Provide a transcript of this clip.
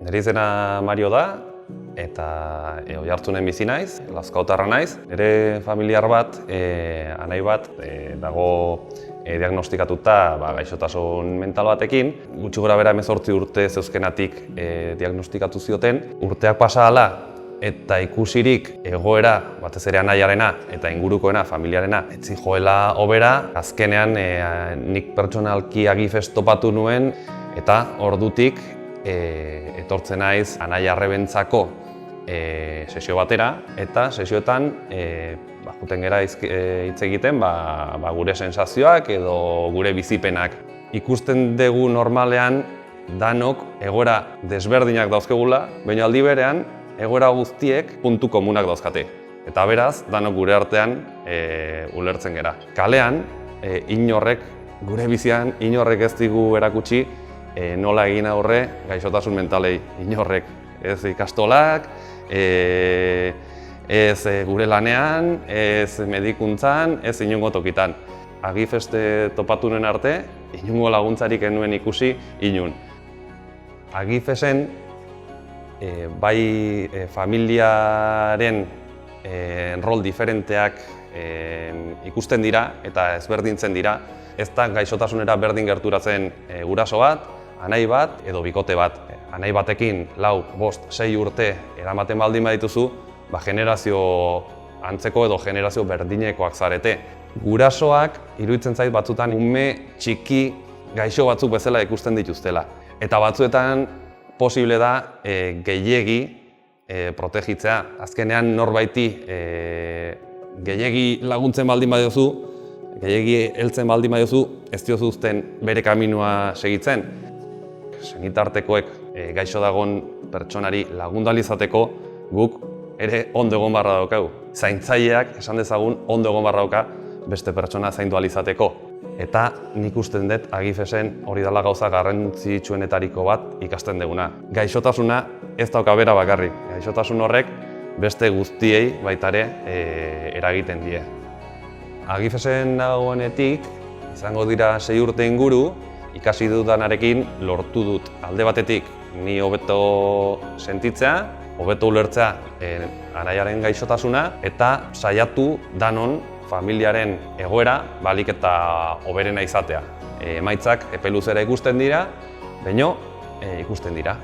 Nire izena Mario da, eta Oiartzunen bizi naiz, Lazkaotarra naiz. Nire familiar bat, anai bat, dago diagnostikatuta gaixotasun mental batekin. Gutxi gora bera 18 urte zeuzkenatik diagnostikatu zioten. Urteak pasa ahala eta ikusirik egoera, batez ere anaiarena eta ingurukoena, familiarena, etzi joela hobera. Azkenean nik pertsonalki Agifes topatu nuen eta ordutik etortzen naiz anaia arrebentzako sesio batera, eta sesioetan juten gera hitz egiten gure sensazioak edo gure bizipenak. Ikusten dugu normalean danok egoera desberdinak dauzkegula, baina aldi berean egoera guztiek puntu komunak dauzkate. Eta beraz, danok gure artean ulertzen gera. Kalean, gure bizian, inorrek ez digu erakutsi nola egin aurre gaixotasun mentalei, inorrek. Ez ikastolak, ez gure lanean, ez medikuntzan, ez inongo tokitan. Agifes topatu nuen arte, inongo laguntzarik enuen ikusi inun. Agifesen bai familiaren rol diferenteak ikusten dira eta ezberdintzen dira. Ez da gaixotasunera berdin gerturatzen guraso bat, anai bat edo bikote bat. Anai batekin 4, 5, 6 urte eramaten baldin badituzu, generazio antzeko edo generazio berdinekoak zarete. Gurasoak iruditzen zait batzutan ume txiki gaixo batzuk bezala ikusten dituztela. Eta batzuetan posible da gehiegi protegitzea. Azkenean norbaiti gehiegi laguntzen baldin badiozu, gehiegi heltzen baldin badiozu, ez diozu uzten bere kaminua segitzen. Senitartekoek gaixo dagoen pertsonari lagundu ahal izateko guk ere ondo egon beharra daukagu. Zaintzaileak esan dezagun ondo egon beharra dauka beste pertsona zaindu ahal izateko. Eta nik usten dut Agifesen hori dela gauza garrantzitsuenetariko bat ikasten duguna. Gaixotasuna ez dauka bera bakarrik. Gaixotasun horrek beste guztiei baita ere eragiten die. Agifesen nagoenetik, izango dira 6 urte inguru, ikasi dudanarekin lortu dut alde batetik ni hobeto sentitzea, hobeto ulertzea anaiaren gaixotasuna eta saiatu danon familiaren egoera balik eta hoberena izatea. Emaitzak epe luzera ikusten dira, baino ikusten dira.